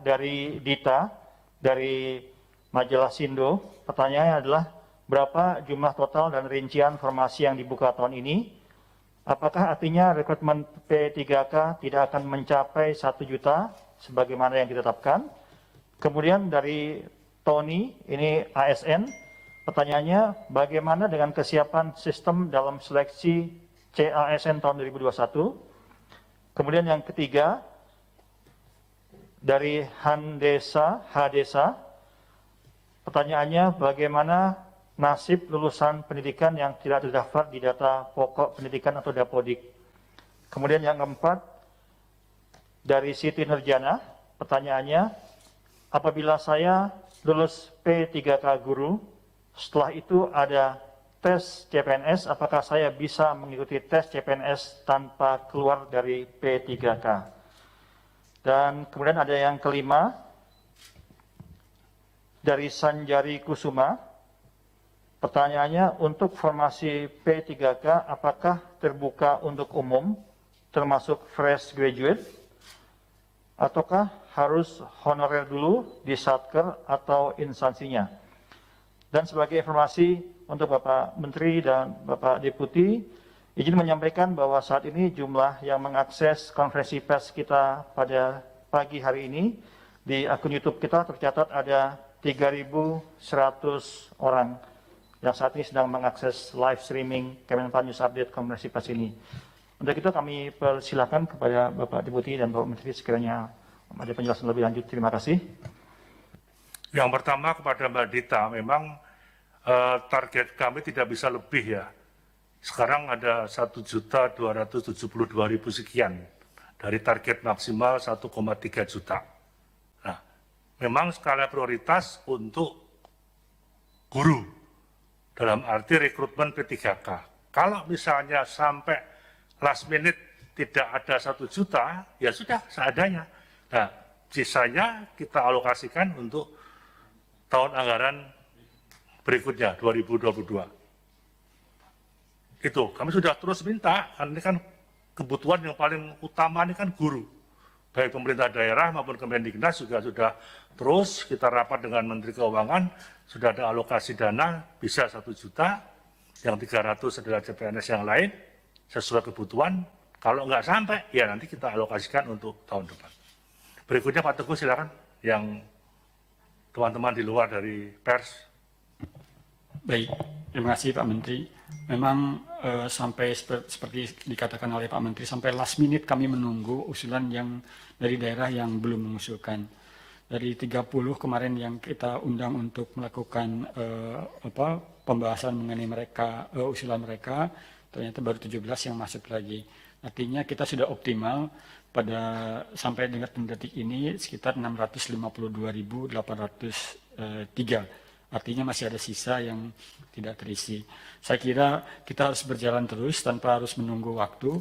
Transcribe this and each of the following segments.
Dari Dita, dari majalah Sindo, pertanyaannya adalah berapa jumlah total dan rincian formasi yang dibuka tahun ini? Apakah artinya rekrutmen P3K tidak akan mencapai 1 juta sebagaimana yang ditetapkan? Kemudian dari Tony, ini ASN, pertanyaannya bagaimana dengan kesiapan sistem dalam seleksi CASN tahun 2021? Kemudian yang ketiga, dari Handesa, pertanyaannya bagaimana nasib lulusan pendidikan yang tidak terdaftar di data pokok pendidikan atau Dapodik. Kemudian yang keempat, dari Siti Nurjana, pertanyaannya, apabila saya lulus P3K guru, setelah itu ada tes CPNS, apakah saya bisa mengikuti tes CPNS tanpa keluar dari P3K? Dan kemudian ada yang kelima, dari Sanjari Kusuma, pertanyaannya untuk formasi P3K apakah terbuka untuk umum, termasuk fresh graduate, ataukah harus honorer dulu di Satker atau instansinya? Dan sebagai informasi untuk Bapak Menteri dan Bapak Deputi, izin menyampaikan bahwa saat ini jumlah yang mengakses konferensi pers kita pada pagi hari ini di akun YouTube kita tercatat ada 3.100 orang yang saat ini sedang mengakses live streaming Kemenpan News Update konferensi pers ini. Untuk itu kami persilakan kepada Bapak Deputi dan Bapak Menteri sekiranya ada penjelasan lebih lanjut. Terima kasih. Yang pertama kepada Mbak Dita, memang target kami tidak bisa lebih ya. Sekarang ada 1.272.000 sekian dari target maksimal 1,3 juta. Nah, memang skala prioritas untuk guru dalam arti rekrutmen P3K. Kalau misalnya sampai last minute tidak ada 1 juta, ya sudah seadanya. Nah, sisanya kita alokasikan untuk tahun anggaran berikutnya 2022. Itu, kami sudah terus minta, karena ini kan kebutuhan yang paling utama ini kan guru. Baik pemerintah daerah maupun Kemendiknas juga sudah terus kita rapat dengan Menteri Keuangan, sudah ada alokasi dana, bisa 1 juta, yang 300 adalah CPNS yang lain, sesuai kebutuhan. Kalau nggak sampai, ya nanti kita alokasikan untuk tahun depan. Berikutnya Pak Teguh silakan, yang teman-teman di luar dari pers. Baik, terima kasih Pak Menteri. Memang sampai seperti dikatakan oleh Pak Menteri, sampai last minute kami menunggu usulan yang dari daerah yang belum mengusulkan. Dari 30 kemarin yang kita undang untuk melakukan pembahasan mengenai mereka, usulan mereka, ternyata baru 17 yang masuk lagi. Artinya kita sudah optimal pada sampai dengan detik ini sekitar 652.803. Artinya masih ada sisa yang tidak terisi. Saya kira kita harus berjalan terus tanpa harus menunggu waktu,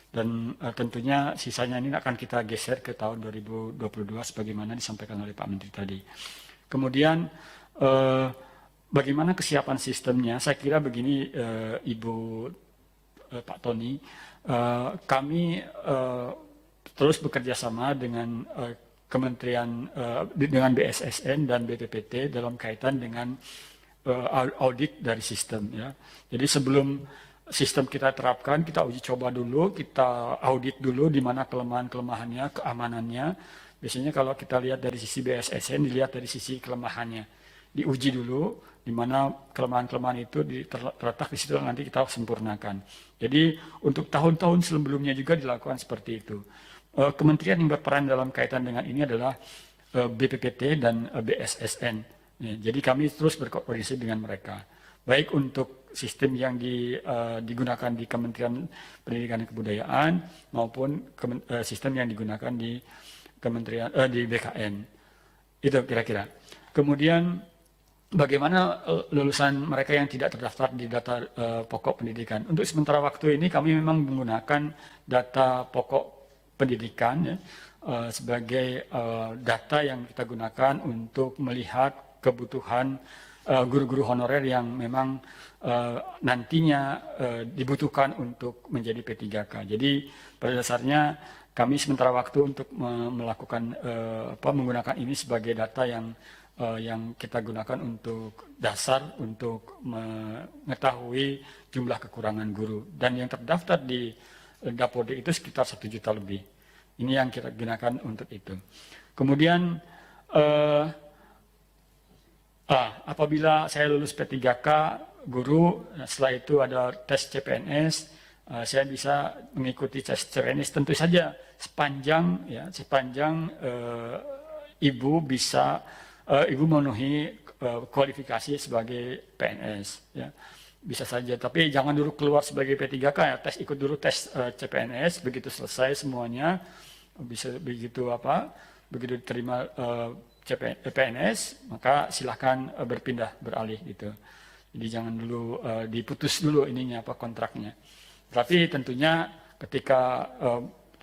dan tentunya sisanya ini akan kita geser ke tahun 2022 sebagaimana disampaikan oleh Pak Menteri tadi. Kemudian bagaimana kesiapan sistemnya? Saya kira begini, Ibu Pak Tony, kami terus bekerja sama dengan Kementerian dengan BSSN dan BPPT dalam kaitan dengan audit dari sistem ya. Jadi sebelum sistem kita terapkan, kita uji coba dulu, kita audit dulu di mana kelemahan-kelemahannya, keamanannya. Biasanya kalau kita lihat dari sisi BSSN, dilihat dari sisi kelemahannya. Diuji dulu di mana kelemahan-kelemahan itu terletak di situ, nanti kita sempurnakan. Jadi untuk tahun-tahun sebelumnya juga dilakukan seperti itu. Kementerian yang berperan dalam kaitan dengan ini adalah BPPT dan BSSN. Ya, jadi kami terus berkoordinasi dengan mereka. Baik untuk sistem yang digunakan di Kementerian Pendidikan dan Kebudayaan maupun sistem yang digunakan di Kementerian di BKN. Itu kira-kira. Kemudian bagaimana lulusan mereka yang tidak terdaftar di data pokok pendidikan? Untuk sementara waktu ini kami memang menggunakan data pokok pendidikan ya, sebagai data yang kita gunakan untuk melihat kebutuhan guru-guru honorer yang memang nantinya dibutuhkan untuk menjadi P3K. Jadi pada dasarnya kami sementara waktu untuk melakukan menggunakan ini sebagai data yang kita gunakan untuk dasar untuk mengetahui jumlah kekurangan guru, dan yang terdaftar di Dapodik itu sekitar 1 juta lebih. Ini yang kita gunakan untuk itu. Kemudian apabila saya lulus P3K guru, setelah itu ada tes CPNS, saya bisa mengikuti tes CPNS tentu saja sepanjang ibu memenuhi kualifikasi sebagai PNS, ya. Bisa saja, tapi jangan dulu keluar sebagai P3K, ya. Ikut dulu tes CPNS, begitu selesai semuanya, begitu diterima PNS, maka silahkan beralih gitu. Jadi jangan dulu diputus dulu kontraknya. Tapi tentunya ketika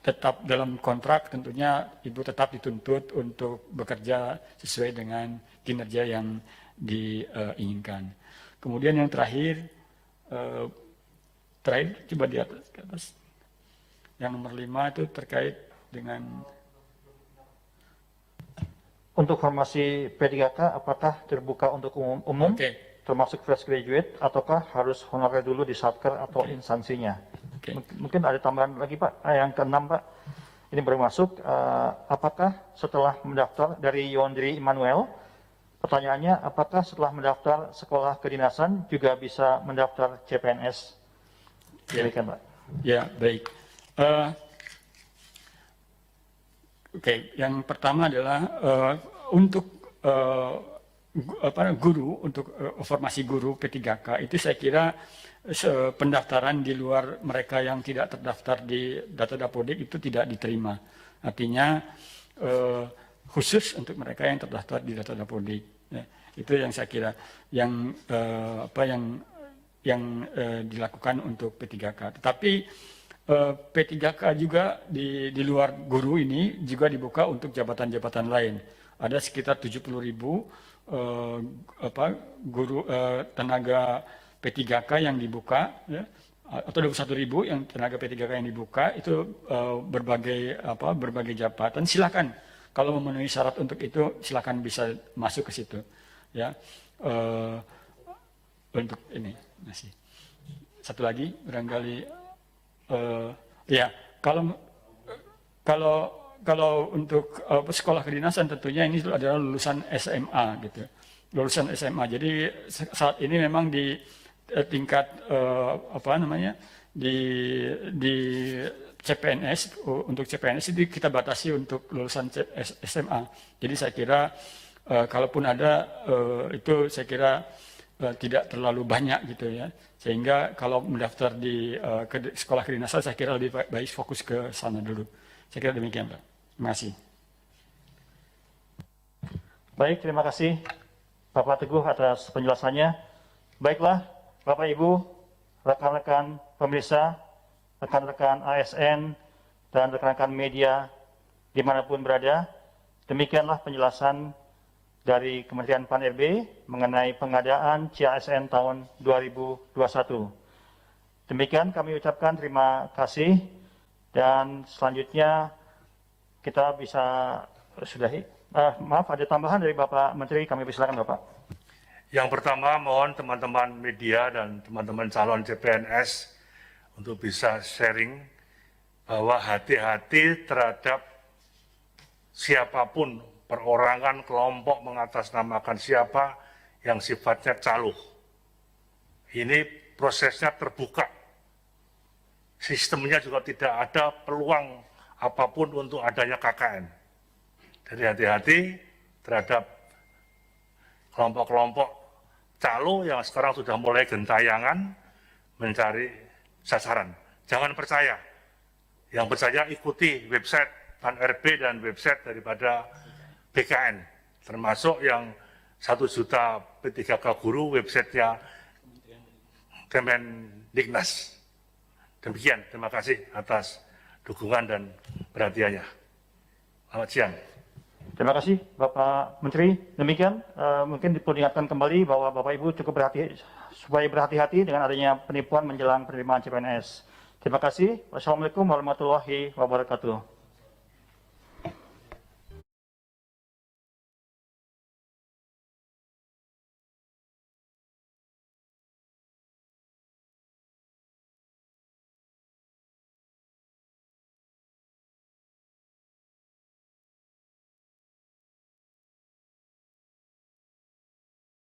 tetap dalam kontrak, tentunya ibu tetap dituntut untuk bekerja sesuai dengan kinerja yang diinginkan. Kemudian yang terakhir coba di atas. Yang nomor 5 itu terkait dengan Untuk formasi P3K, apakah terbuka untuk umum, termasuk fresh graduate, ataukah harus honorer dulu di Satker atau instansinya? Mungkin ada tambahan lagi Pak, yang ke-6 Pak, ini baru masuk, apakah setelah mendaftar dari Yondri Immanuel, pertanyaannya, apakah setelah mendaftar sekolah kedinasan juga bisa mendaftar CPNS? Demikian Pak. Ya, baik. Yang pertama adalah untuk guru, untuk formasi guru P3K itu saya kira pendaftaran di luar mereka yang tidak terdaftar di data Dapodik itu tidak diterima. Artinya khusus untuk mereka yang terdaftar di data Dapodik. Ya, itu yang saya kira yang dilakukan untuk P3K. Tetapi P3K juga di luar guru ini juga dibuka untuk jabatan-jabatan lain. Ada sekitar 70.000 guru tenaga P3K yang dibuka, ya, atau 21.000 yang tenaga P3K yang dibuka itu berbagai jabatan. Silakan kalau memenuhi syarat untuk itu, silakan bisa masuk ke situ. Ya, untuk ini masih satu lagi barangkali. Ya, kalau untuk sekolah kedinasan tentunya ini adalah lulusan SMA gitu, lulusan SMA. Jadi saat ini memang di tingkat di CPNS, untuk CPNS itu kita batasi untuk lulusan SMA. Jadi saya kira kalaupun ada itu saya kira tidak terlalu banyak gitu ya, sehingga kalau mendaftar di sekolah kedinasan saya kira lebih baik fokus ke sana dulu. Saya kira demikian Pak. Terima kasih. Baik, terima kasih Bapak Teguh atas penjelasannya. Baiklah Bapak Ibu, rekan-rekan pemirsa, rekan-rekan ASN dan rekan-rekan media dimanapun berada, demikianlah penjelasan dari Kementerian Pan-RB mengenai pengadaan CASN tahun 2021. Demikian kami ucapkan terima kasih, dan selanjutnya kita bisa sudahi. Maaf, ada tambahan dari Bapak Menteri, kami persilakan Bapak. Yang pertama, mohon teman-teman media dan teman-teman calon CPNS untuk bisa sharing bahwa hati-hati terhadap siapapun, perorangan, kelompok mengatasnamakan siapa yang sifatnya calo. Ini prosesnya terbuka. Sistemnya juga tidak ada peluang apapun untuk adanya KKN. Jadi hati-hati terhadap kelompok-kelompok calo yang sekarang sudah mulai gentayangan mencari sasaran. Jangan percaya. Yang percaya ikuti website Pan-RB dan website daripada BKN, termasuk yang 1 juta P3K guru websitenya Kemendiknas. Demikian, terima kasih atas dukungan dan perhatiannya. Selamat siang. Terima kasih Bapak Menteri. Demikian mungkin diingatkan kembali bahwa Bapak Ibu cukup supaya berhati-hati dengan adanya penipuan menjelang penerimaan CPNS. Terima kasih. Wassalamualaikum warahmatullahi wabarakatuh.